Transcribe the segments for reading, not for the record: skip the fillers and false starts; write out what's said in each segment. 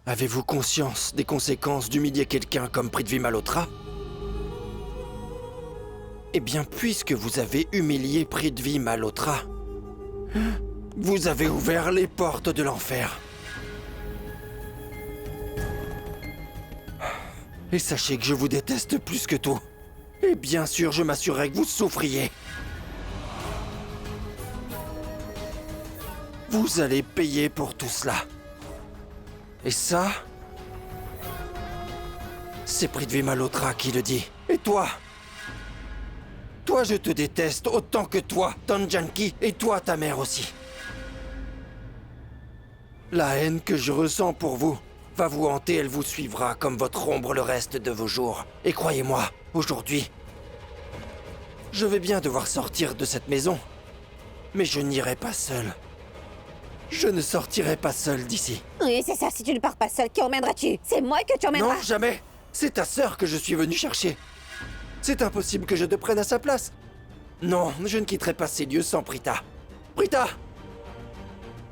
Avez-vous conscience des conséquences d'humilier quelqu'un comme Prithvi Malhotra? Eh bien, puisque vous avez humilié Prithvi Malhotra, vous avez ouvert les portes de l'enfer. Et sachez que je vous déteste plus que tout. Et bien sûr, je m'assurerai que vous souffriez. Vous allez payer pour tout cela. Et ça, c'est Prithvi Malhotra qui le dit. Et toi? Toi, je te déteste autant que toi, Ton Janki, et toi, ta mère aussi. La haine que je ressens pour vous va vous hanter, elle vous suivra comme votre ombre le reste de vos jours. Et croyez-moi, aujourd'hui, je vais bien devoir sortir de cette maison, mais je n'irai pas seul. Je ne sortirai pas seul d'ici. Oui, c'est ça, si tu ne pars pas seul, qui emmèneras-tu? C'est moi que tu emmèneras. Non, jamais. C'est ta sœur que je suis venu chercher. C'est impossible que je te prenne à sa place. Non, je ne quitterai pas ces lieux sans Prita. Prita!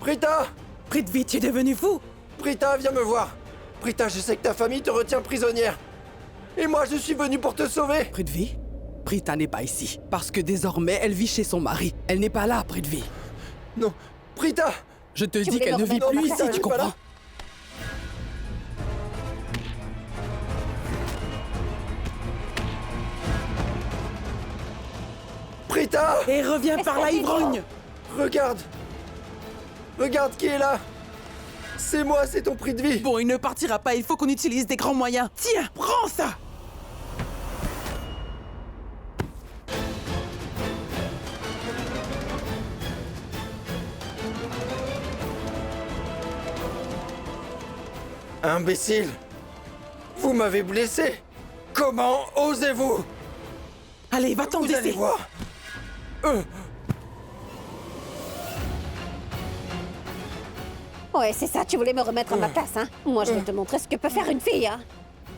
Prita! Prithvi, tu es devenu fou! Prita, viens me voir. Prita, je sais que ta famille te retient prisonnière. Et moi, je suis venu pour te sauver. Prithvi, Prita n'est pas ici, parce que désormais, elle vit chez son mari. Elle n'est pas là, Prithvi. Non, Prita! Je te dis voulais qu'elle me ne vit remettre plus en ici, place. tu Elle est pas là. comprends? Prita! Et reviens par là, ivrogne! Regarde! Regarde qui est là! C'est moi, c'est ton prix de vie! Bon, il ne partira pas, il faut qu'on utilise des grands moyens. Tiens, prends ça! Imbécile! Vous m'avez blessé! Comment osez-vous? Allez, va-t'en Vous allez d'ici! voir! Ouais, c'est ça, tu voulais me remettre à ma place, hein? Moi, je vais te montrer ce que peut faire une fille, hein?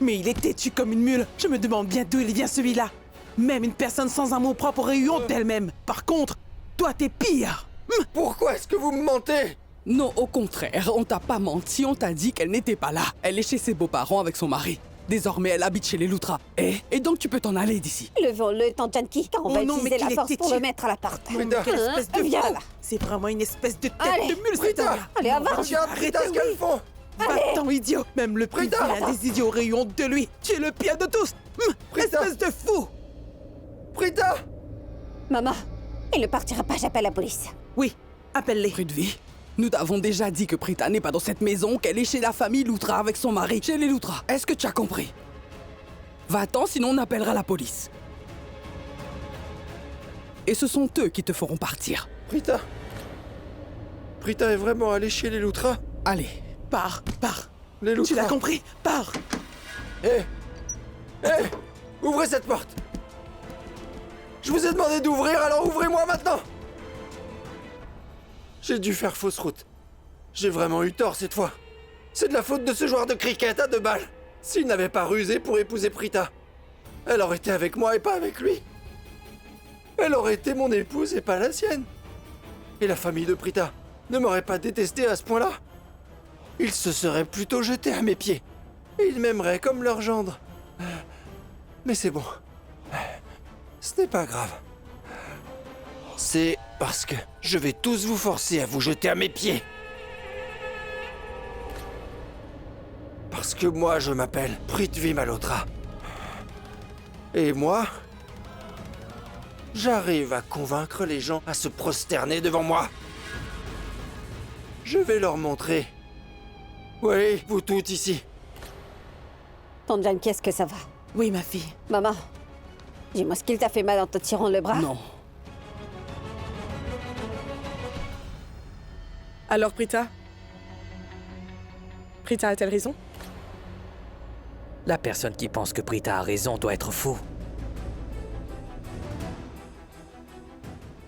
Mais il est têtu comme une mule. Je me demande bien d'où il vient celui-là. Même une personne sans amour propre aurait eu honte d'elle-même. Par contre, toi, t'es pire. Pourquoi est-ce que vous me mentez? Non, au contraire, on t'a pas menti, on t'a dit qu'elle n'était pas là. Elle est chez ses beaux-parents avec son mari. Désormais, elle habite chez les Loutras. Et donc tu peux t'en aller d'ici. Levons-le, Ton Janki, car on Oh va non, mais utiliser la qu'il est force pour têtu. le mettre à la porte. Prita! Quelle espèce de Viens fou. là. C'est vraiment une espèce de tête Allez, de mule, Prita. cette là. Allez, avance. Regarde, Prita, ce qu'elles font! Va-t'en, idiot. Même le plus Prita. vilain des idiots aurait eu honte de lui. Tu es le pire de tous. Prita. Espèce de fou. Prita! Maman, il ne partira pas, j'appelle la police. Oui, appelle-les. Prithvi, nous t'avons déjà dit que Prita n'est pas dans cette maison, qu'elle est chez la famille Loutra avec son mari, chez les Loutras. Est-ce que tu as compris? Va-t'en, sinon on appellera la police. Et ce sont eux qui te feront partir. Prita! Prita est vraiment allée chez les Loutras? Allez. Pars. Les Loutras! Tu l'as compris? Pars. Hé! Ouvrez cette porte! Je vous ai demandé d'ouvrir, alors ouvrez-moi maintenant! J'ai dû faire fausse route. J'ai vraiment eu tort cette fois. C'est de la faute de ce joueur de cricket à 2 balles. S'il n'avait pas rusé pour épouser Prita, elle aurait été avec moi et pas avec lui. Elle aurait été mon épouse et pas la sienne. Et la famille de Prita ne m'aurait pas détesté à ce point-là. Ils se seraient plutôt jetés à mes pieds. Et ils m'aimeraient comme leur gendre. Mais c'est bon. Ce n'est pas grave. C'est parce que je vais tous vous forcer à vous jeter à mes pieds. Parce que moi, je m'appelle Prithvi Malhotra. Et moi, j'arrive à convaincre les gens à se prosterner devant moi. Je vais leur montrer. Oui, vous toutes ici. Ton Janki, est-ce que ça va? Oui, ma fille. Maman, dis-moi ce qu'il t'a fait mal en te tirant le bras. Non. Alors, Prita? Prita a-t-elle raison? La personne qui pense que Prita a raison doit être fou.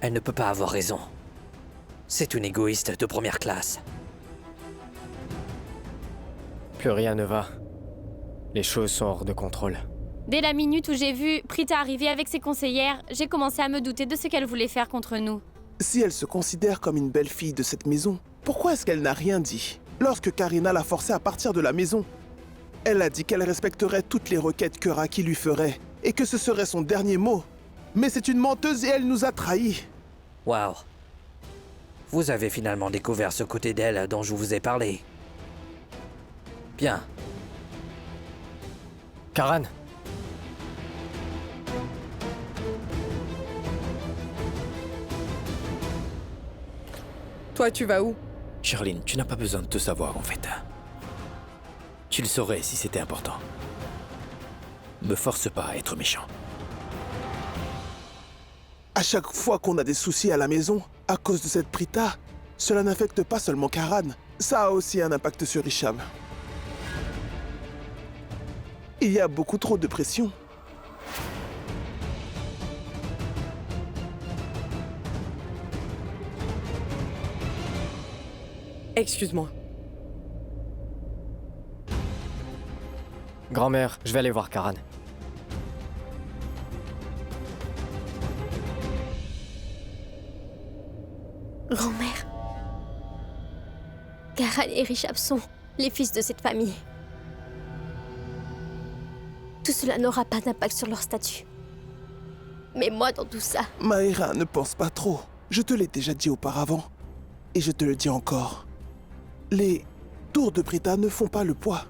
Elle ne peut pas avoir raison. C'est une égoïste de première classe. Plus rien ne va. Les choses sont hors de contrôle. Dès la minute où j'ai vu Prita arriver avec ses conseillères, j'ai commencé à me douter de ce qu'elle voulait faire contre nous. Si elle se considère comme une belle fille de cette maison, pourquoi est-ce qu'elle n'a rien dit? lorsque Karina l'a forcé à partir de la maison. Elle a dit qu'elle respecterait toutes les requêtes que Raki lui ferait et que ce serait son dernier mot. Mais c'est une menteuse et elle nous a trahis. Waouh. Vous avez finalement découvert ce côté d'elle dont je vous ai parlé. Bien. Karan, Toi, tu vas où? Charline, tu n'as pas besoin de te savoir en fait. Tu le saurais si c'était important. Me force pas à être méchant. À chaque fois qu'on a des soucis à la maison, à cause de cette Prita, cela n'affecte pas seulement Karan, ça a aussi un impact sur Hicham. Il y a beaucoup trop de pression. Excuse-moi. grand-mère, je vais aller voir Karan. Grand-mère. Karan et Richard sont les fils de cette famille. Tout cela n'aura pas d'impact sur leur statut. Mais moi, dans tout ça, Maïra, ne pense pas trop. Je te l'ai déjà dit auparavant. Et je te le dis encore. Les tours de Prita ne font pas le poids.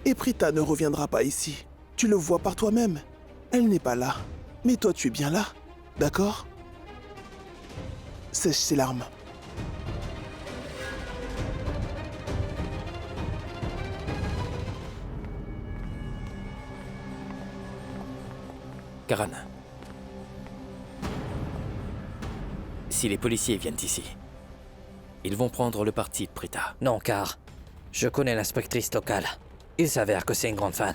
Et Prita ne reviendra pas ici. Tu le vois par toi-même. Elle n'est pas là. Mais toi, tu es bien là. D'accord? Sèche ses larmes. Karan. Si les policiers viennent ici, ils vont prendre le parti de Prita. Non, car je connais l'inspectrice locale. Il s'avère que c'est une grande fan.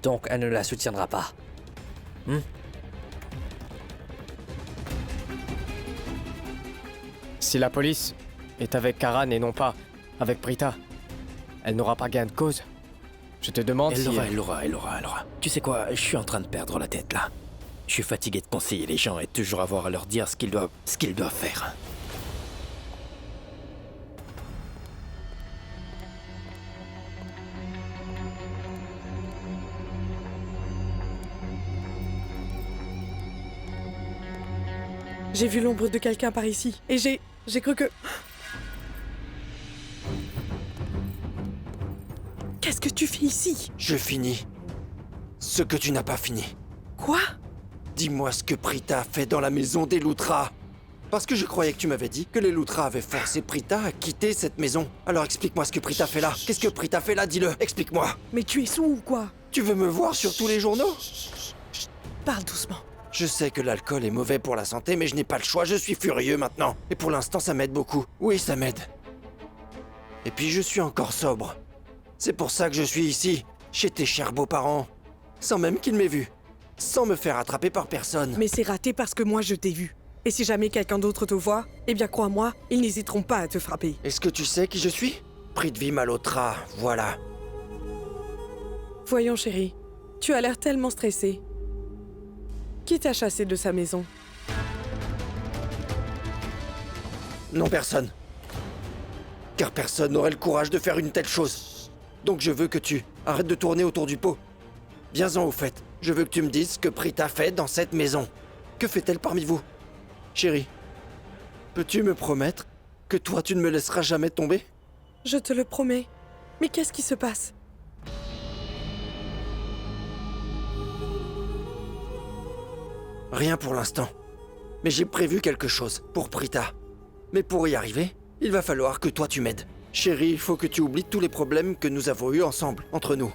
Donc elle ne la soutiendra pas. Si la police est avec Karan et non pas avec Prita, elle n'aura pas gain de cause. Je te demande si... Elle l'aura. Tu sais quoi, je suis en train de perdre la tête là. Je suis fatigué de conseiller les gens et toujours avoir à leur dire ce qu'ils doivent faire. j'ai vu l'ombre de quelqu'un par ici. Et j'ai cru que... Qu'est-ce que tu fais ici? Je finis ce que tu n'as pas fini. Quoi? Dis-moi ce que Prita a fait dans la maison des Loutras. Parce que je croyais que tu m'avais dit que les Loutras avaient forcé Prita à quitter cette maison. Alors explique-moi ce que Prita fait là. Qu'est-ce que Prita fait là, dis-le. Explique-moi. Mais tu es sous ou quoi? Tu veux me voir sur tous les journaux? Parle doucement. Je sais que l'alcool est mauvais pour la santé, mais je n'ai pas le choix, je suis furieux maintenant. Et pour l'instant, ça m'aide beaucoup. Oui, ça m'aide. Et puis je suis encore sobre. C'est pour ça que je suis ici, chez tes chers beaux-parents. Sans même qu'ils m'aient vu. Sans me faire attraper par personne. Mais c'est raté parce que moi je t'ai vu. Et si jamais quelqu'un d'autre te voit, eh bien crois-moi, ils n'hésiteront pas à te frapper. Est-ce que tu sais qui je suis? Prithvi Malhotra, voilà. Voyons chérie, tu as l'air tellement stressée. Qui t'a chassé de sa maison? Non, personne. Car personne n'aurait le courage de faire une telle chose. Donc je veux que tu arrêtes de tourner autour du pot. Viens-en au fait. Je veux que tu me dises ce que Prita fait dans cette maison. Que fait-elle parmi vous? Chérie, peux-tu me promettre que toi tu ne me laisseras jamais tomber? Je te le promets. Mais qu'est-ce qui se passe? Rien pour l'instant. Mais j'ai prévu quelque chose pour Prita. Mais pour y arriver, il va falloir que toi tu m'aides. Chérie, il faut que tu oublies tous les problèmes que nous avons eus ensemble, entre nous.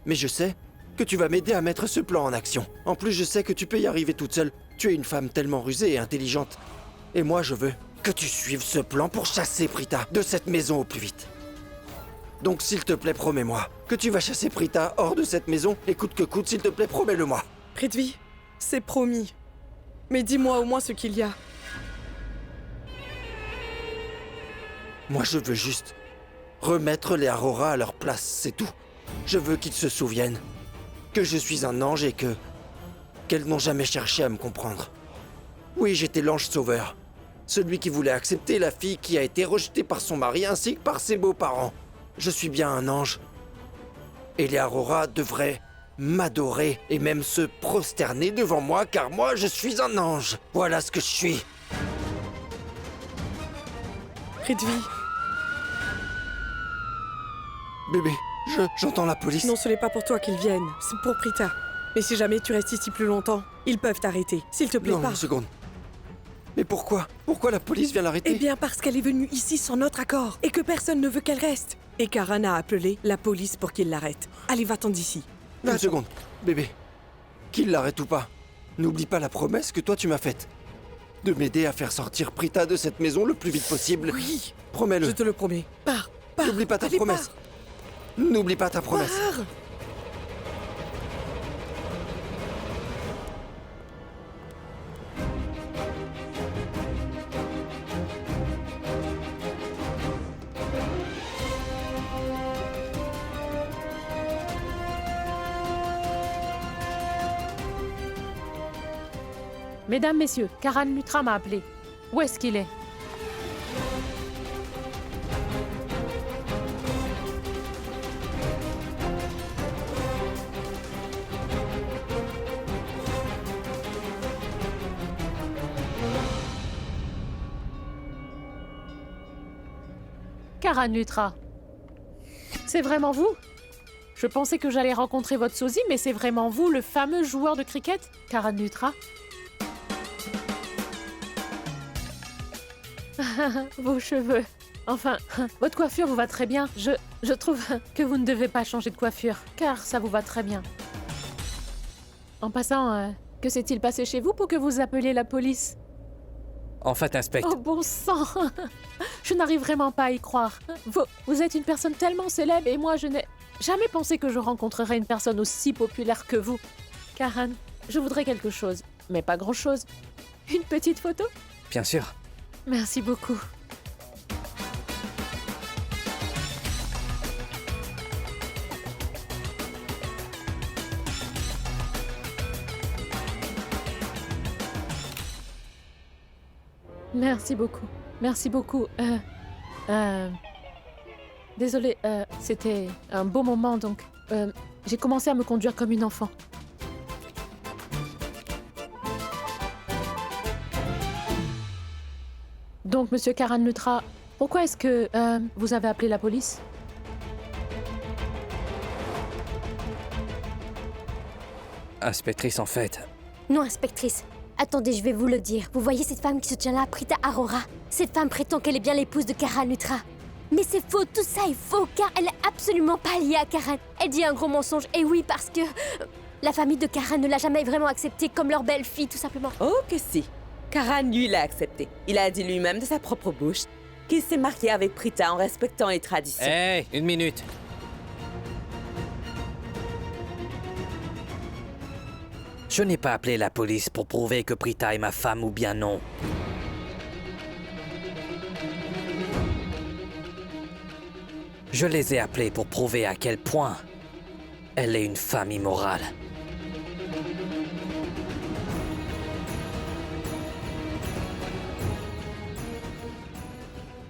Mais je sais que tu vas m'aider à mettre ce plan en action. En plus, je sais que tu peux y arriver toute seule. Tu es une femme tellement rusée et intelligente. Et moi, je veux que tu suives ce plan pour chasser Prita de cette maison au plus vite. Donc, s'il te plaît, promets-moi que tu vas chasser Prita hors de cette maison, et coûte que coûte, s'il te plaît, promets-le-moi. Prithvi, c'est promis. Mais dis-moi au moins ce qu'il y a. Moi, je veux juste remettre les Aurora à leur place, c'est tout. Je veux qu'ils se souviennent que je suis un ange et qu'elles n'ont jamais cherché à me comprendre. Oui, j'étais l'ange sauveur. Celui qui voulait accepter la fille qui a été rejetée par son mari ainsi que par ses beaux-parents. Je suis bien un ange. Elearora devrait m'adorer et même se prosterner devant moi car moi je suis un ange. Voilà ce que je suis. Prithvi, Bébé, j'entends la police. non, ce n'est pas pour toi qu'ils viennent, c'est pour Prita. Mais si jamais tu restes ici plus longtemps, ils peuvent t'arrêter. S'il te plaît, Non, pas. une seconde. Mais pourquoi? Pourquoi la police vient l'arrêter? Eh bien, parce qu'elle est venue ici sans notre accord et que personne ne veut qu'elle reste. Et Karan a appelé la police pour qu'il l'arrête. Allez, va-t'en d'ici. Une seconde, bébé. Qu'il l'arrête ou pas, n'oublie pas la promesse que toi tu m'as faite. De m'aider à faire sortir Prita de cette maison le plus vite possible. Oui, Promets-le. je te le promets. Pars. N'oublie pas ta Allez, promesse. N'oublie pas ta promesse. Pars. Mesdames, messieurs, Karan Luthra m'a appelé. Où est-ce qu'il est? Karan Luthra. C'est vraiment vous? Je pensais que j'allais rencontrer votre sosie, mais c'est vraiment vous, le fameux joueur de cricket, Karan Luthra? Vos cheveux. Enfin, votre coiffure vous va très bien. Je trouve que vous ne devez pas changer de coiffure, car ça vous va très bien. En passant, que s'est-il passé chez vous pour que vous appeliez la police? En fait, inspecte. Oh bon sang! Je n'arrive vraiment pas à y croire. Vous êtes une personne tellement célèbre et moi je n'ai jamais pensé que je rencontrerais une personne aussi populaire que vous. Karan, je voudrais quelque chose, mais pas grand-chose. Une petite photo? Bien sûr. Merci beaucoup. Merci beaucoup. Merci beaucoup. Désolée, c'était un beau moment, donc j'ai commencé à me conduire comme une enfant. Donc, Monsieur Karan Luthra, pourquoi est-ce que vous avez appelé la police? Inspectrice, en fait. Non, inspectrice. Attendez, je vais vous le dire. Vous voyez cette femme qui se tient là, Prita Arora? Cette femme prétend qu'elle est bien l'épouse de Karan Luthra. Mais c'est faux, tout ça est faux, car elle est absolument pas liée à Karan. Elle dit un gros mensonge, et oui, parce que la famille de Karan ne l'a jamais vraiment acceptée comme leur belle-fille, tout simplement. Oh que si. Karan, lui, l'a accepté. Il a dit lui-même de sa propre bouche qu'il s'est marié avec Prita en respectant les traditions. Hé, une minute. Je n'ai pas appelé la police pour prouver que Prita est ma femme ou bien non. Je les ai appelés pour prouver à quel point elle est une femme immorale.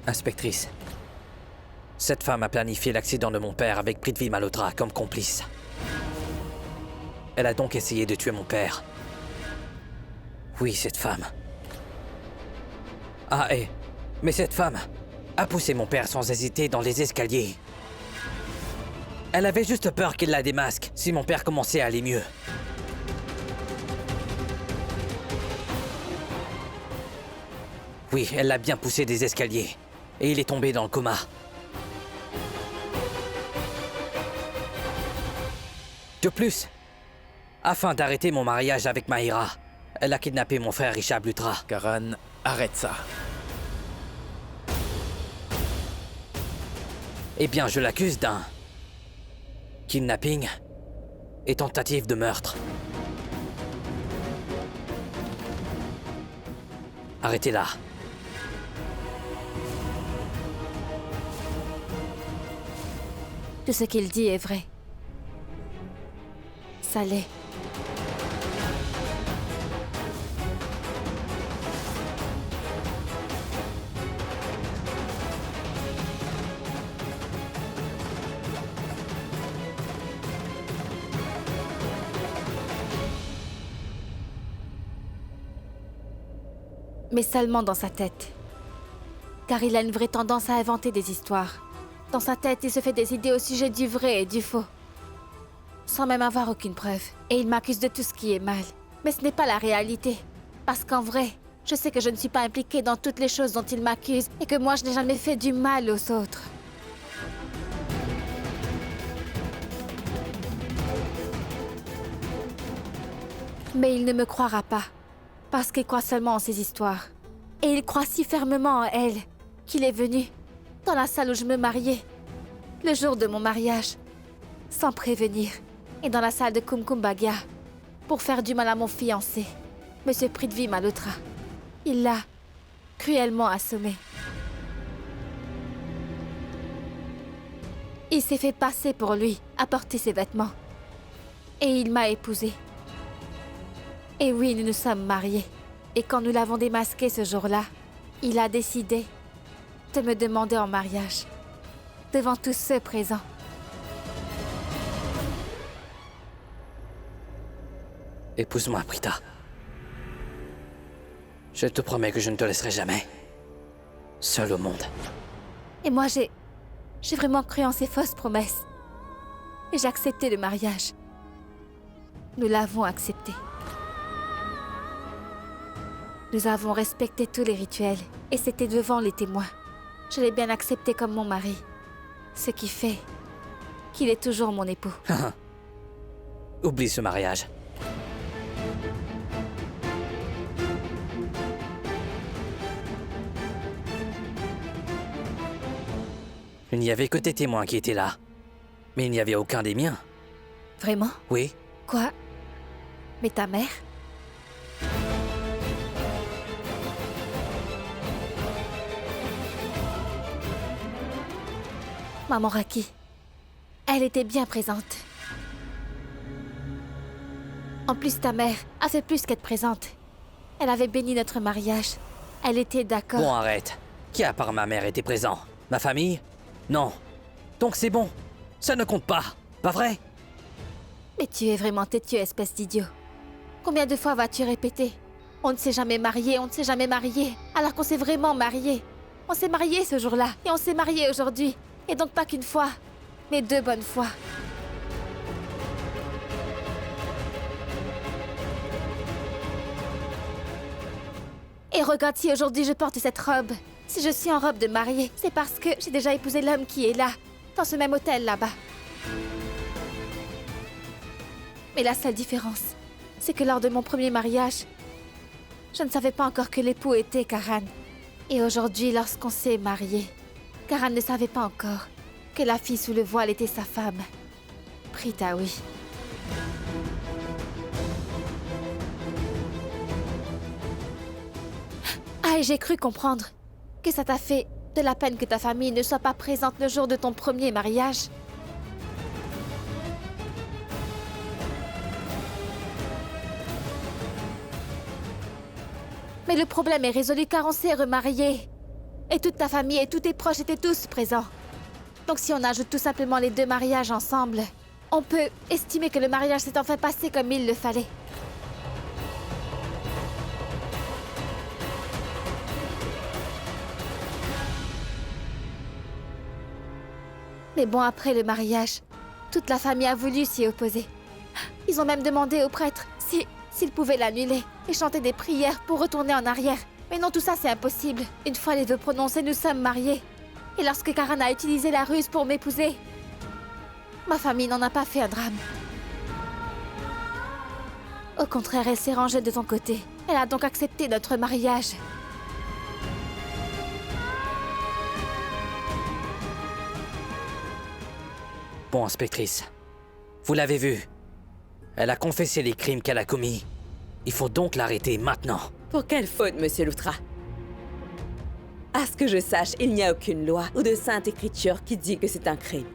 Inspectrice, cette femme a planifié l'accident de mon père avec Prithvi Malhotra comme complice. Elle a donc essayé de tuer mon père. Oui, cette femme. Ah, mais cette femme a poussé mon père sans hésiter dans les escaliers. Elle avait juste peur qu'il la démasque si mon père commençait à aller mieux. Oui, elle l'a bien poussé des escaliers. Et il est tombé dans le coma. De plus, afin d'arrêter mon mariage avec Mahira, elle a kidnappé mon frère Rishabh Luthra. Karan, arrête ça. Eh bien, je l'accuse d'un kidnapping et tentative de meurtre. Arrêtez-la. Tout ce qu'il dit est vrai. Ça l'est. Mais seulement dans sa tête. Car il a une vraie tendance à inventer des histoires. Dans sa tête, il se fait des idées au sujet du vrai et du faux. Sans même avoir aucune preuve. Et il m'accuse de tout ce qui est mal. Mais ce n'est pas la réalité. Parce qu'en vrai, je sais que je ne suis pas impliquée dans toutes les choses dont il m'accuse et que moi, je n'ai jamais fait du mal aux autres. Mais il ne me croira pas. Parce qu'il croit seulement en ses histoires. Et il croit si fermement en elle qu'il est venu dans la salle où je me mariais, le jour de mon mariage, sans prévenir, et dans la salle de Kumkumbaga, pour faire du mal à mon fiancé, Monsieur Prithvi Malhotra. Il l'a cruellement assommé. Il s'est fait passer pour lui, à porter ses vêtements. Et il m'a épousée. Et oui, nous nous sommes mariés. Et quand nous l'avons démasqué ce jour-là, il a décidé de me demander en mariage, devant tous ceux présents. Épouse-moi, Prita. Je te promets que je ne te laisserai jamais seul au monde. Et moi, j'ai vraiment cru en ces fausses promesses. Et j'ai accepté le mariage. Nous l'avons accepté. Nous avons respecté tous les rituels, et c'était devant les témoins. Je l'ai bien accepté comme mon mari. Ce qui fait qu'il est toujours mon époux. Oublie ce mariage. Il n'y avait que tes témoins qui étaient là. Mais il n'y avait aucun des miens. Vraiment? Oui. Quoi? Mais ta mère? Maman Raki, elle était bien présente. En plus, ta mère a fait plus qu'être présente. Elle avait béni notre mariage. Elle était d'accord. Bon, arrête. Qui à part ma mère était présent? Ma famille? Non. Donc c'est bon. Ça ne compte pas. Pas vrai? Mais tu es vraiment têtu, espèce d'idiot. Combien de fois vas-tu répéter? On ne s'est jamais marié, on ne s'est jamais marié. Alors qu'on s'est vraiment marié. On s'est marié ce jour-là. Et on s'est marié aujourd'hui. Et donc pas qu'une fois, mais 2 bonnes fois. Et regarde, si aujourd'hui je porte cette robe, si je suis en robe de mariée, c'est parce que j'ai déjà épousé l'homme qui est là, dans ce même hôtel là-bas. Mais la seule différence, c'est que lors de mon premier mariage, je ne savais pas encore que l'époux était Karan. Et aujourd'hui, lorsqu'on s'est mariés, Karan ne savait pas encore que la fille sous le voile était sa femme. Prita, oui. Ah, et j'ai cru comprendre que ça t'a fait de la peine que ta famille ne soit pas présente le jour de ton premier mariage. Mais le problème est résolu car on s'est remariés. Et toute ta famille et tous tes proches étaient tous présents. Donc si on ajoute tout simplement les 2 mariages ensemble, on peut estimer que le mariage s'est enfin passé comme il le fallait. Mais bon, après le mariage, toute la famille a voulu s'y opposer. Ils ont même demandé au prêtre s'il pouvait l'annuler et chanter des prières pour retourner en arrière. Mais non, tout ça c'est impossible. Une fois les vœux prononcés, nous sommes mariés. Et lorsque Karan a utilisé la ruse pour m'épouser, ma famille n'en a pas fait un drame. Au contraire, elle s'est rangée de ton côté. Elle a donc accepté notre mariage. Bon, inspectrice. Vous l'avez vue. Elle a confessé les crimes qu'elle a commis. Il faut donc l'arrêter maintenant. Pour quelle faute, Monsieur Loutra? À ce que je sache, il n'y a aucune loi ou de sainte écriture qui dit que c'est un crime.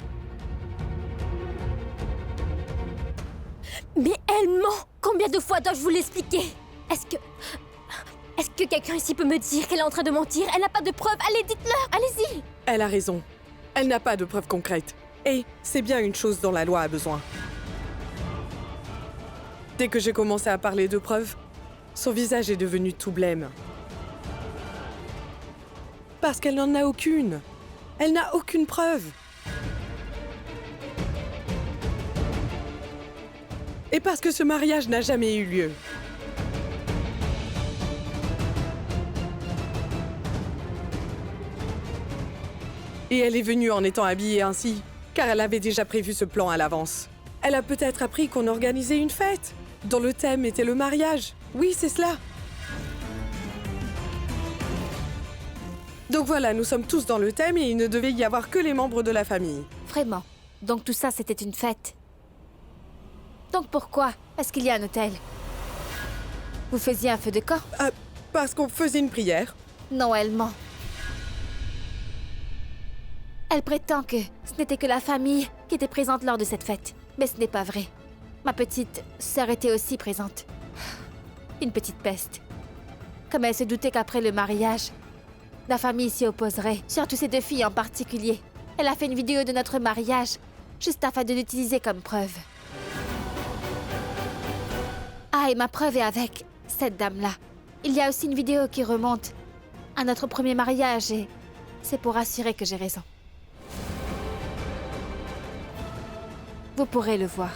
Mais elle ment! Combien de fois dois-je vous l'expliquer? Est-ce que quelqu'un ici peut me dire qu'elle est en train de mentir? Elle n'a pas de preuves, allez, dites-leur, allez-y! Elle a raison. Elle n'a pas de preuves concrètes. Et c'est bien une chose dont la loi a besoin. Dès que j'ai commencé à parler de preuves, son visage est devenu tout blême. Parce qu'elle n'en a aucune. Elle n'a aucune preuve. Et parce que ce mariage n'a jamais eu lieu. Et elle est venue en étant habillée ainsi, car elle avait déjà prévu ce plan à l'avance. Elle a peut-être appris qu'on organisait une fête, dont le thème était le mariage. Oui, c'est cela. Donc voilà, nous sommes tous dans le thème et il ne devait y avoir que les membres de la famille. Vraiment. Donc tout ça, c'était une fête. Donc pourquoi est-ce qu'il y a un hôtel? Vous faisiez un feu de camp? Parce qu'on faisait une prière. Non, elle ment. Elle prétend que ce n'était que la famille qui était présente lors de cette fête. Mais ce n'est pas vrai. Ma petite sœur était aussi présente. Une petite peste. Comme elle se doutait qu'après le mariage, la famille s'y opposerait, surtout ces deux filles en particulier. Elle a fait une vidéo de notre mariage, juste afin de l'utiliser comme preuve. Ah, et ma preuve est avec cette dame-là. Il y a aussi une vidéo qui remonte à notre premier mariage et c'est pour assurer que j'ai raison. Vous pourrez le voir.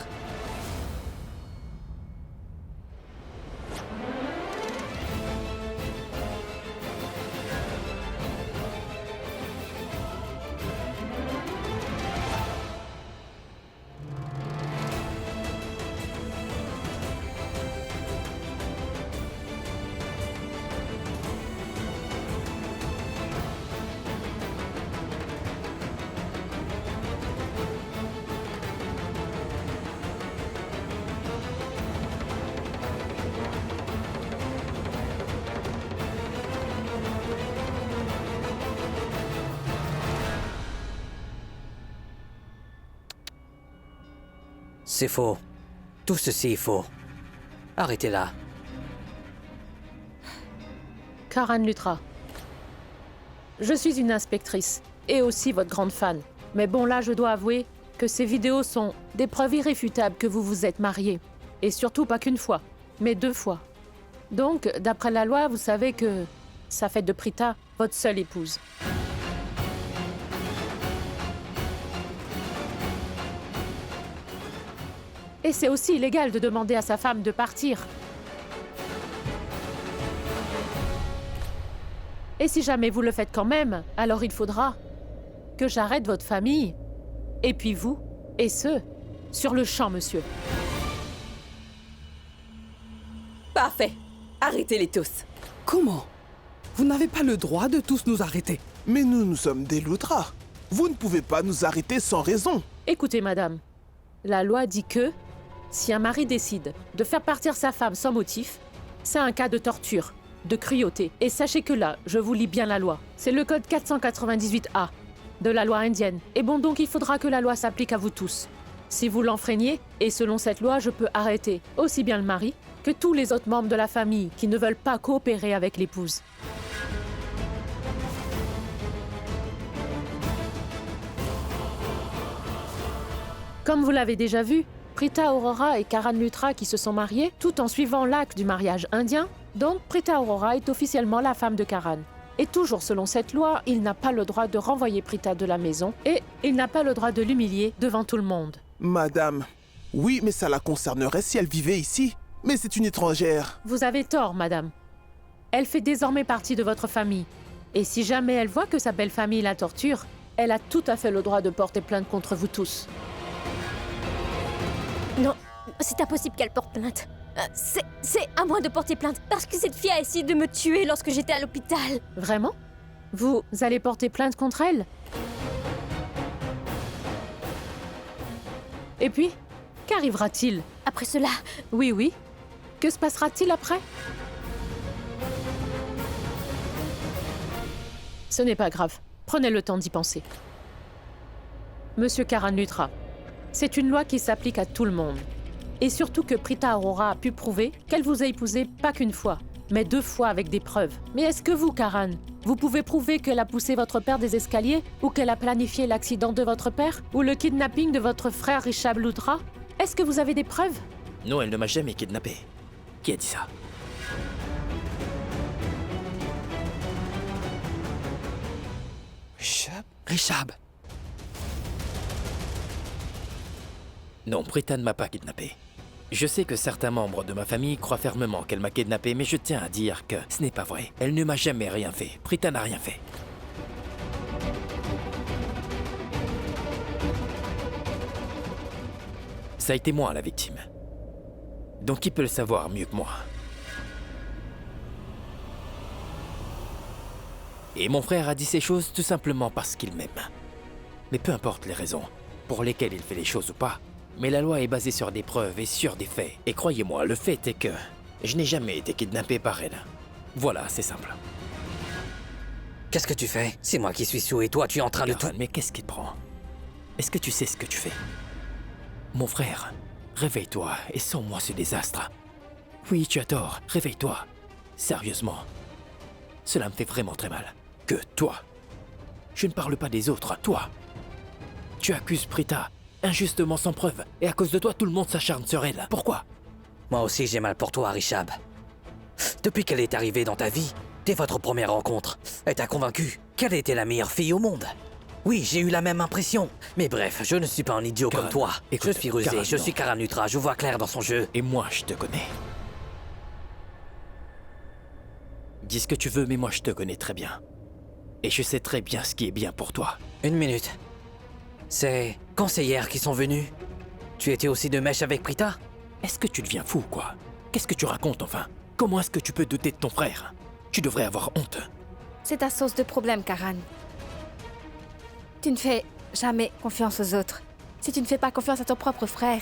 C'est faux. Tout ceci est faux. Arrêtez-la. Karan Luthra. Je suis une inspectrice et aussi votre grande fan. Mais bon, là, je dois avouer que ces vidéos sont des preuves irréfutables que vous vous êtes mariés. Et surtout pas qu'une fois, mais 2 fois. Donc, d'après la loi, vous savez que ça fait de Prita votre seule épouse. Et c'est aussi illégal de demander à sa femme de partir. Et si jamais vous le faites quand même, alors il faudra que j'arrête votre famille, et puis vous, et ce, sur le champ, monsieur. Parfait. Arrêtez-les tous. Comment? Vous n'avez pas le droit de tous nous arrêter. Mais nous sommes des Luthra. Vous ne pouvez pas nous arrêter sans raison. Écoutez, madame, la loi dit que si un mari décide de faire partir sa femme sans motif, c'est un cas de torture, de cruauté. Et sachez que là, je vous lis bien la loi. C'est le code 498A de la loi indienne. Et bon, donc il faudra que la loi s'applique à vous tous. Si vous l'enfreignez, et selon cette loi, je peux arrêter aussi bien le mari que tous les autres membres de la famille qui ne veulent pas coopérer avec l'épouse. Comme vous l'avez déjà vu, Prita Aurora et Karan Luthra qui se sont mariés tout en suivant l'acte du mariage indien, donc Prita Aurora est officiellement la femme de Karan. Et toujours selon cette loi, il n'a pas le droit de renvoyer Prita de la maison et il n'a pas le droit de l'humilier devant tout le monde. Madame, oui, mais ça la concernerait si elle vivait ici. Mais c'est une étrangère. Vous avez tort, madame. Elle fait désormais partie de votre famille. Et si jamais elle voit que sa belle famille la torture, elle a tout à fait le droit de porter plainte contre vous tous. Non, c'est impossible qu'elle porte plainte. C'est à moi de porter plainte, parce que cette fille a essayé de me tuer lorsque j'étais à l'hôpital. Vraiment? Vous allez porter plainte contre elle? Et puis, qu'arrivera-t-il? Après cela? Oui. Que se passera-t-il après? Ce n'est pas grave. Prenez le temps d'y penser. Monsieur Karan Luthra, c'est une loi qui s'applique à tout le monde. Et surtout que Prita Aurora a pu prouver qu'elle vous a épousé pas qu'une fois, mais 2 fois avec des preuves. Mais est-ce que vous, Karan, vous pouvez prouver qu'elle a poussé votre père des escaliers, ou qu'elle a planifié l'accident de votre père, ou le kidnapping de votre frère Rishabh Luthra? Est-ce que vous avez des preuves? Non, elle ne m'a jamais kidnappé. Qui a dit ça? Rishab. Non, Prita ne m'a pas kidnappé. Je sais que certains membres de ma famille croient fermement qu'elle m'a kidnappé, mais je tiens à dire que ce n'est pas vrai. Elle ne m'a jamais rien fait. Prita n'a rien fait. Ça a été moi la victime. Donc qui peut le savoir mieux que moi? Et mon frère a dit ces choses tout simplement parce qu'il m'aime. Mais peu importe les raisons pour lesquelles il fait les choses ou pas, mais la loi est basée sur des preuves et sur des faits. Et croyez-moi, le fait est que je n'ai jamais été kidnappé par elle. Voilà, c'est simple. Qu'est-ce que tu fais? C'est moi qui suis sous et toi tu es en train de tout... Mais qu'est-ce qui te prend? Est-ce que tu sais ce que tu fais? Mon frère, réveille-toi et sens-moi ce désastre. Oui, tu as tort, réveille-toi. Sérieusement. Cela me fait vraiment très mal. Que toi. Je ne parle pas des autres, toi. Tu accuses Prita, injustement sans preuve, et à cause de toi, tout le monde s'acharne sur elle. Pourquoi? Moi aussi j'ai mal pour toi, Rishab. Depuis qu'elle est arrivée dans ta vie, dès votre première rencontre, elle t'a convaincu qu'elle était la meilleure fille au monde. Oui, j'ai eu la même impression. Mais bref, je ne suis pas un idiot Karan, comme toi. écoute, je suis rusé, Karan, je non. suis Karan Lutra, je vois clair dans son jeu. Et moi, je te connais. Dis ce que tu veux, mais moi, je te connais très bien. Et je sais très bien ce qui est bien pour toi. Une minute. C'est conseillères qui sont venues. Tu étais aussi de mèche avec Prita? Est-ce que tu deviens fou, quoi? Qu'est-ce que tu racontes, enfin? Comment est-ce que tu peux douter de ton frère? Tu devrais avoir honte. C'est ta source de problème, Karan. Tu ne fais jamais confiance aux autres. Si tu ne fais pas confiance à ton propre frère,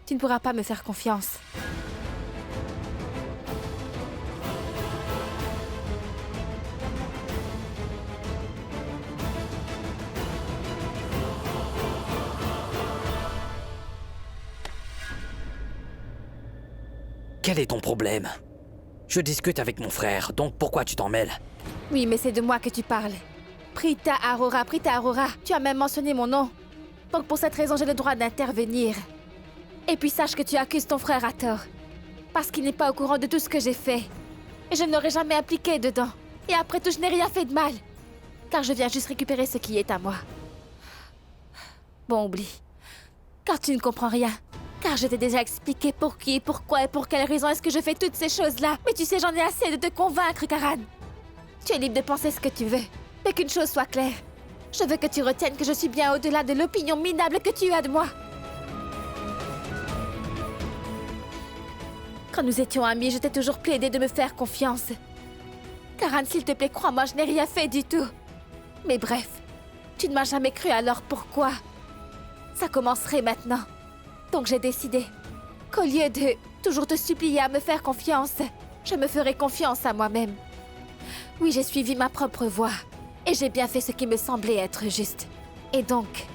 tu ne pourras pas me faire confiance. Quel est ton problème? Je discute avec mon frère, donc pourquoi tu t'en mêles? Oui, mais c'est de moi que tu parles. Prita Arora, tu as même mentionné mon nom. Donc pour cette raison, j'ai le droit d'intervenir. Et puis sache que tu accuses ton frère à tort. Parce qu'il n'est pas au courant de tout ce que j'ai fait. Et je ne l'aurais jamais impliqué dedans. Et après tout, je n'ai rien fait de mal. Car je viens juste récupérer ce qui est à moi. Bon, oublie. Car tu ne comprends rien. Car je t'ai déjà expliqué pour qui, pourquoi et pour quelle raison est-ce que je fais toutes ces choses-là. Mais tu sais, j'en ai assez de te convaincre, Karan. Tu es libre de penser ce que tu veux. Mais qu'une chose soit claire. Je veux que tu retiennes que je suis bien au-delà de l'opinion minable que tu as de moi. Quand nous étions amis, je t'ai toujours plaidé de me faire confiance. Karan, s'il te plaît, crois-moi, je n'ai rien fait du tout. Mais bref, tu ne m'as jamais cru, alors pourquoi? Ça commencerait maintenant. Donc j'ai décidé qu'au lieu de toujours te supplier à me faire confiance, je me ferai confiance à moi-même. Oui, j'ai suivi ma propre voie. Et j'ai bien fait ce qui me semblait être juste. Et donc,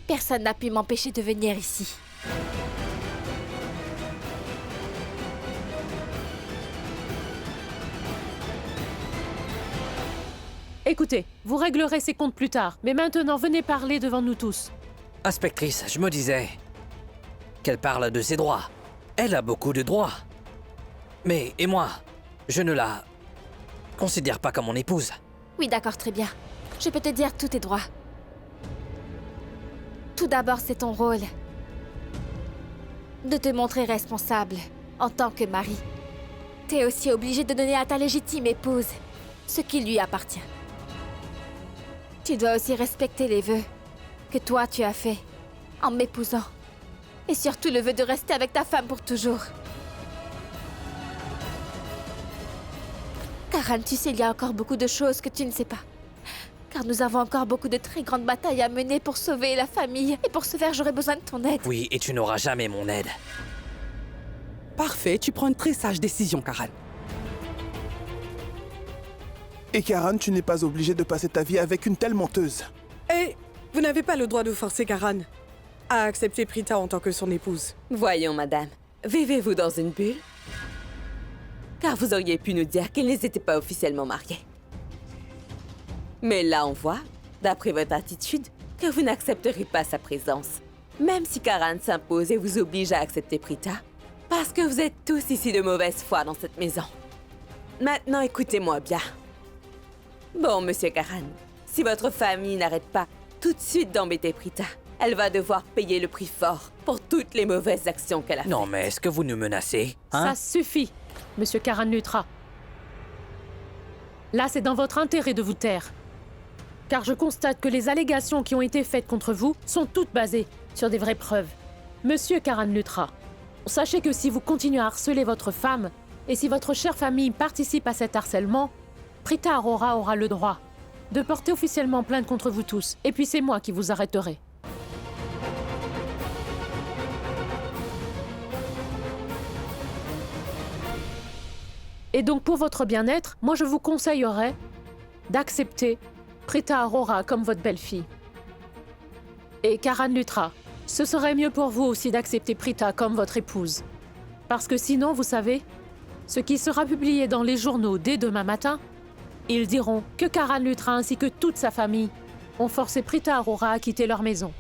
personne n'a pu m'empêcher de venir ici. Écoutez, vous réglerez ces comptes plus tard, mais maintenant venez parler devant nous tous. Inspectrice, je me disais qu'elle parle de ses droits. Elle a beaucoup de droits. Mais, et moi, je ne la considère pas comme mon épouse. Oui, d'accord, très bien. Je peux te dire tous tes droits. Tout d'abord, c'est ton rôle de te montrer responsable en tant que mari. T'es aussi obligé de donner à ta légitime épouse ce qui lui appartient. Tu dois aussi respecter les vœux que toi tu as faits en m'épousant. Et surtout le vœu de rester avec ta femme pour toujours. Karan, tu sais, il y a encore beaucoup de choses que tu ne sais pas. Car nous avons encore beaucoup de très grandes batailles à mener pour sauver la famille. Et pour ce faire, j'aurai besoin de ton aide. Oui, et tu n'auras jamais mon aide. Parfait, tu prends une très sage décision, Karan. Et Karan, tu n'es pas obligé de passer ta vie avec une telle menteuse. Et vous n'avez pas le droit de forcer Karan à accepter Prita en tant que son épouse. Voyons, madame. Vivez-vous dans une bulle? Car vous auriez pu nous dire qu'ils n'étaient pas officiellement mariés. Mais là, on voit, d'après votre attitude, que vous n'accepterez pas sa présence. Même si Karan s'impose et vous oblige à accepter Prita. Parce que vous êtes tous ici de mauvaise foi dans cette maison. Maintenant, écoutez-moi bien. Bon, monsieur Karan, Si votre famille n'arrête pas tout de suite d'embêter Prita, elle va devoir payer le prix fort pour toutes les mauvaises actions qu'elle a faites. Non, mais est-ce que vous nous menacez, hein? Ça suffit, Monsieur Karan Luthra. Là, c'est dans votre intérêt de vous taire. Car je constate que les allégations qui ont été faites contre vous sont toutes basées sur des vraies preuves. Monsieur Karan Luthra, sachez que si vous continuez à harceler votre femme, et si votre chère famille participe à cet harcèlement, Prita Arora aura le droit de porter officiellement plainte contre vous tous. Et puis c'est moi qui vous arrêterai. Et donc pour votre bien-être, moi je vous conseillerais d'accepter Prita Arora comme votre belle-fille. Et Karan Luthra, ce serait mieux pour vous aussi d'accepter Prita comme votre épouse. Parce que sinon, vous savez, ce qui sera publié dans les journaux dès demain matin, ils diront que Karan Luthra ainsi que toute sa famille ont forcé Prita Arora à quitter leur maison.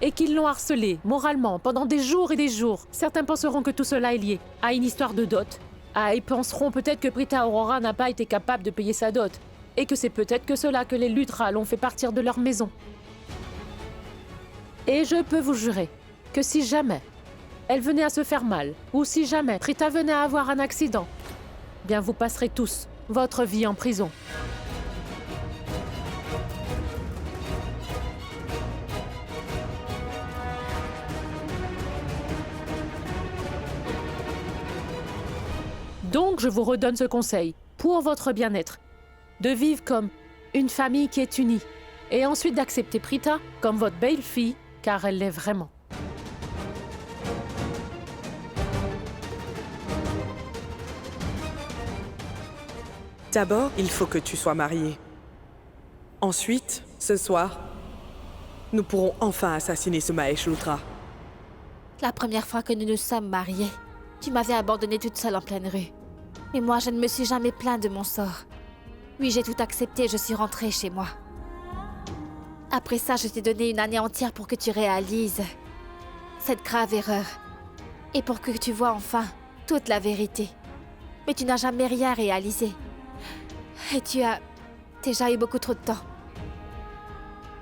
Et qu'ils l'ont harcelée moralement pendant des jours et des jours. Certains penseront que tout cela est lié à une histoire de dot. Ils penseront peut-être que Prita Arora n'a pas été capable de payer sa dot. Et que c'est peut-être que cela que les Luthra l'ont fait partir de leur maison. Et je peux vous jurer que si jamais elle venait à se faire mal, ou si jamais Prita venait à avoir un accident, bien vous passerez tous votre vie en prison. Donc je vous redonne ce conseil, pour votre bien-être, de vivre comme une famille qui est unie, et ensuite d'accepter Prita comme votre belle-fille, car elle l'est vraiment. D'abord, il faut que tu sois mariée. Ensuite, ce soir, nous pourrons enfin assassiner ce Mahesh Luthra. La première fois que nous nous sommes mariés, tu m'avais abandonnée toute seule en pleine rue. Mais moi, je ne me suis jamais plaint de mon sort. Oui, j'ai tout accepté et je suis rentrée chez moi. Après ça, je t'ai donné une année entière pour que tu réalises cette grave erreur. Et pour que tu vois enfin toute la vérité. Mais tu n'as jamais rien réalisé. Et tu as déjà eu beaucoup trop de temps.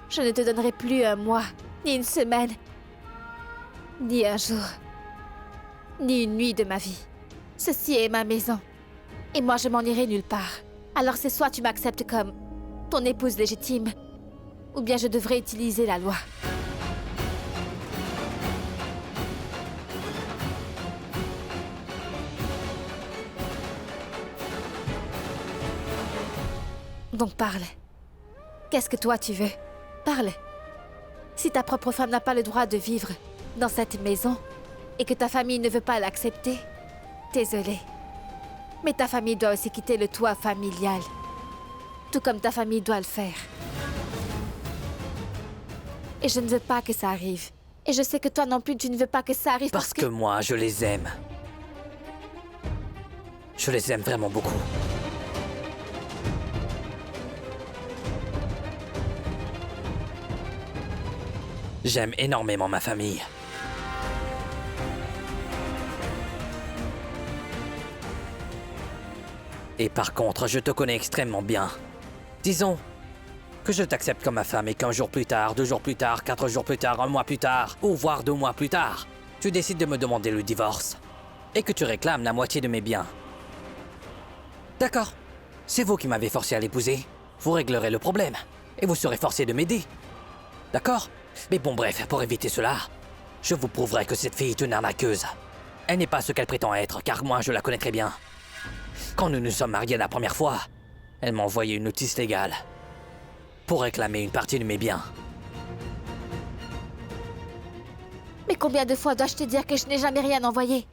Je ne te donnerai plus un mois, ni une semaine, ni un jour, ni une nuit de ma vie. Ceci est ma maison. Et moi, je m'en irai nulle part. Alors c'est soit tu m'acceptes comme ton épouse légitime, ou bien je devrais utiliser la loi. Donc parle. Qu'est-ce que toi tu veux? Parle. Si ta propre femme n'a pas le droit de vivre dans cette maison, et que ta famille ne veut pas l'accepter, désolée. Mais ta famille doit aussi quitter le toit familial. Tout comme ta famille doit le faire. Et je ne veux pas que ça arrive. Et je sais que toi non plus, tu ne veux pas que ça arrive Parce que moi, je les aime. Je les aime vraiment beaucoup. J'aime énormément ma famille. Et par contre, je te connais extrêmement bien. Disons que je t'accepte comme ma femme et qu'un jour plus tard, 2 jours plus tard, 4 jours plus tard, 1 mois plus tard, ou voire 2 mois plus tard, tu décides de me demander le divorce et que tu réclames la moitié de mes biens. D'accord. C'est vous qui m'avez forcé à l'épouser. Vous réglerez le problème et vous serez forcé de m'aider. D'accord? Mais bon, bref, pour éviter cela, je vous prouverai que cette fille est une arnaqueuse. Elle n'est pas ce qu'elle prétend être, car moi, je la connais très bien. Quand nous nous sommes mariés la première fois, elle m'a envoyé une notice légale pour réclamer une partie de mes biens. Mais combien de fois dois-je te dire que je n'ai jamais rien envoyé?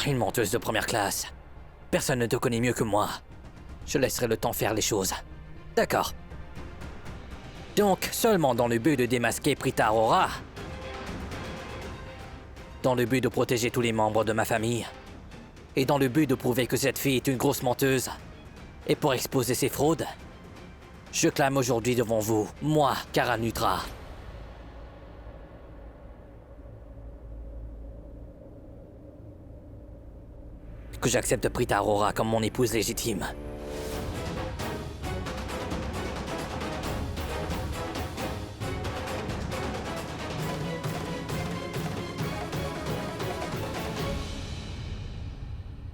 Une menteuse de première classe. Personne ne te connaît mieux que moi. Je laisserai le temps faire les choses. D'accord. Donc, seulement dans le but de démasquer Prita Arora, dans le but de protéger tous les membres de ma famille, et dans le but de prouver que cette fille est une grosse menteuse, et pour exposer ses fraudes, je clame aujourd'hui devant vous, moi, Karan Luthra, que j'accepte Prita Arora comme mon épouse légitime.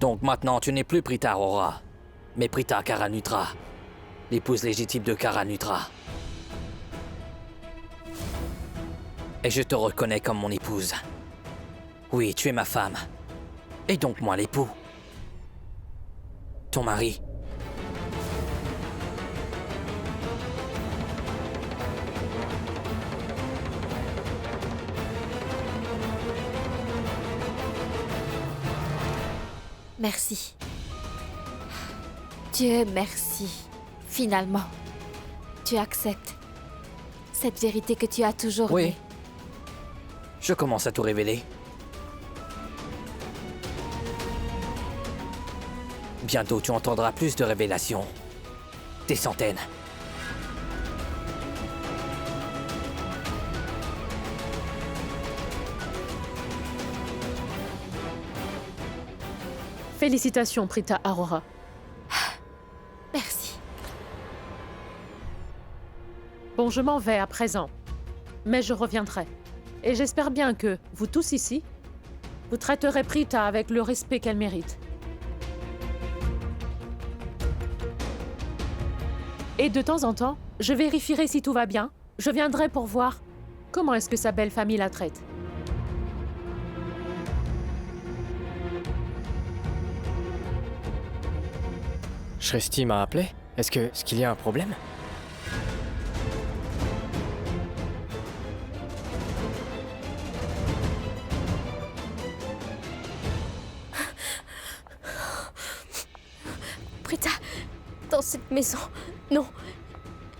Donc maintenant, tu n'es plus Prita Aurora, mais Prita Karanutra, l'épouse légitime de Karanutra. Et je te reconnais comme mon épouse. Oui, tu es ma femme. Et donc moi l'époux. Ton mari. Merci. Dieu merci. Finalement, tu acceptes cette vérité que tu as toujours Oui. née. Je commence à tout révéler. Bientôt, tu entendras plus de révélations. Des centaines. Félicitations, Prita Aurora. Merci. Bon, je m'en vais à présent. Mais je reviendrai. Et j'espère bien que, vous tous ici, vous traiterez Prita avec le respect qu'elle mérite. Et de temps en temps, je vérifierai si tout va bien. Je viendrai pour voir comment est-ce que sa belle famille la traite. Shresti m'a appelé. Est-ce qu'il y a un problème? Prita, dans cette maison, non.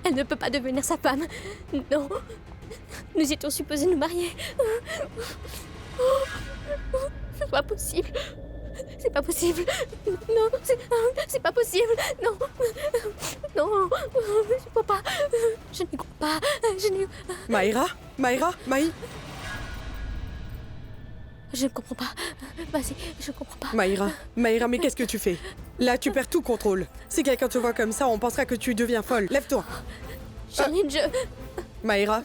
Elle ne peut pas devenir sa femme. Non. Nous étions supposés nous marier. C'est pas possible. C'est pas possible. Non, c'est pas possible. Non. Non. Je peux pas. Je n'y crois pas. Je n'y... Maïra, Maï. Je ne comprends pas. Vas-y, je comprends pas. Maïra, mais qu'est-ce que tu fais? Là, tu perds tout contrôle. Si quelqu'un te voit comme ça, on pensera que tu deviens folle. Lève-toi. Charline, Maïra,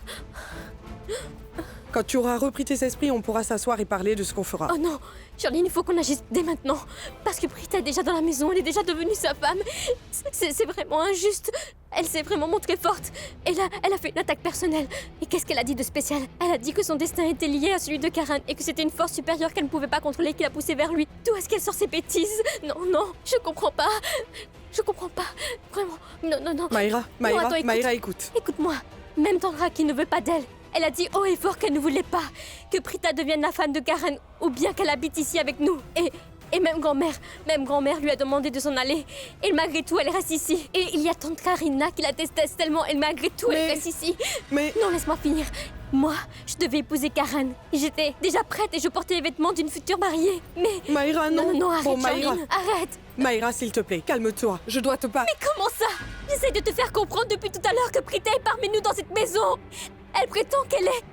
quand tu auras repris tes esprits, on pourra s'asseoir et parler de ce qu'on fera. Oh non, Charline, il faut qu'on agisse dès maintenant. Parce que Prita est déjà dans la maison, elle est déjà devenue sa femme. C'est vraiment injuste. Elle s'est vraiment montrée forte. Et là, elle a fait une attaque personnelle. Et qu'est-ce qu'elle a dit de spécial? Elle a dit que son destin était lié à celui de Karan et que c'était une force supérieure qu'elle ne pouvait pas contrôler qui l'a poussée vers lui. D'où est-ce qu'elle sort ces bêtises? Non, je comprends pas. Je comprends pas. Vraiment. Non. Maïra, écoute. Écoute-moi. Même Tandra qui ne veut pas d'elle. Elle a dit haut et fort qu'elle ne voulait pas que Prita devienne la femme de Karan ou bien qu'elle habite ici avec nous. Et même grand-mère lui a demandé de s'en aller. Et malgré tout, elle reste ici. Et il y a tante Karina qui la déteste tellement et malgré tout, elle reste ici. Non, laisse-moi finir. Moi, je devais épouser Karan. J'étais déjà prête et je portais les vêtements d'une future mariée. Mais... Maïra, non. Non, arrête, Bon, Maïra. Charline, arrête. Maïra, s'il te plaît, calme-toi. Je dois te parler. Mais comment ça? J'essaie de te faire comprendre depuis tout à l'heure que Prita est parmi nous dans cette maison. Elle prétend qu'elle est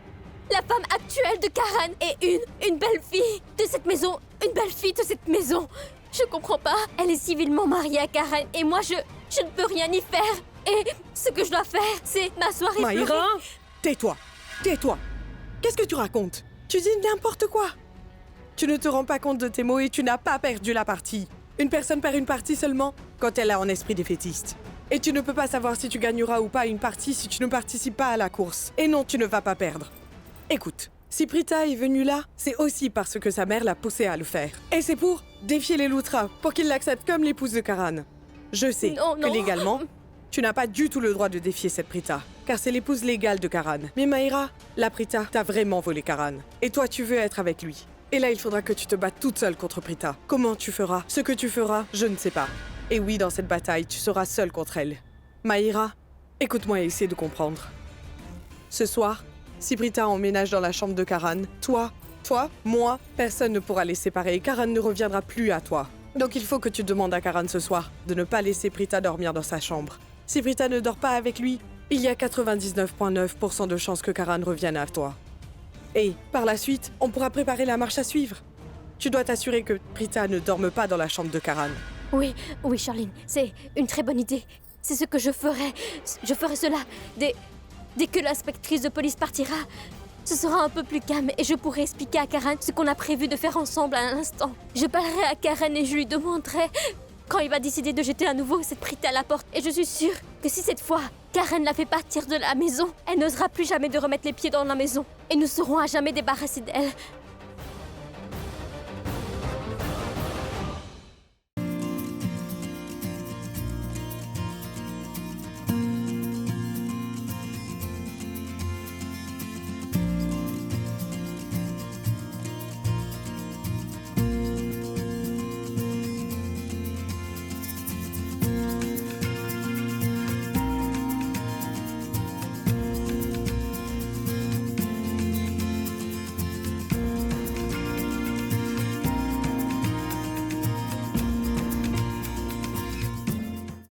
la femme actuelle de Karan et une belle fille de cette maison. Une belle fille de cette maison. Je comprends pas. Elle est civilement mariée à Karan et moi, je ne peux rien y faire. Et ce que je dois faire, c'est m'asseoir et pleurer. Maïra, tais-toi. Qu'est-ce que tu racontes? Tu dis n'importe quoi. Tu ne te rends pas compte de tes mots et tu n'as pas perdu la partie. Une personne perd une partie seulement quand elle a en esprit défaitiste. Et tu ne peux pas savoir si tu gagneras ou pas une partie si tu ne participes pas à la course. Et non, tu ne vas pas perdre. Écoute, si Prita est venue là, c'est aussi parce que sa mère l'a poussée à le faire. Et c'est pour défier les Luthra, pour qu'ils l'acceptent comme l'épouse de Karan. Je sais que légalement, tu n'as pas du tout le droit de défier cette Prita, car c'est l'épouse légale de Karan. Mais Maïra, la Prita t'a vraiment volé Karan. Et toi, tu veux être avec lui. Et là, il faudra que tu te battes toute seule contre Prita. Comment tu feras? Ce que tu feras, je ne sais pas. Et oui, dans cette bataille, tu seras seule contre elle. Maïra, écoute-moi et essaie de comprendre. Ce soir, si Prita emménage dans la chambre de Karan, toi, moi, personne ne pourra les séparer et Karan ne reviendra plus à toi. Donc il faut que tu demandes à Karan ce soir de ne pas laisser Prita dormir dans sa chambre. Si Prita ne dort pas avec lui, il y a 99,9% de chances que Karan revienne à toi. Et, par la suite, on pourra préparer la marche à suivre. Tu dois t'assurer que Prita ne dorme pas dans la chambre de Karan. Oui, Charline, c'est une très bonne idée. C'est ce que je ferai. Je ferai cela dès que l'inspectrice de police partira. ce sera un peu plus calme et je pourrai expliquer à Karen ce qu'on a prévu de faire ensemble à l'instant. Je parlerai à Karen et je lui demanderai quand il va décider de jeter à nouveau cette Prita à la porte. Et je suis sûre que si cette fois, Karen la fait partir de la maison, elle n'osera plus jamais de remettre les pieds dans la maison. Et nous serons à jamais débarrassés d'elle.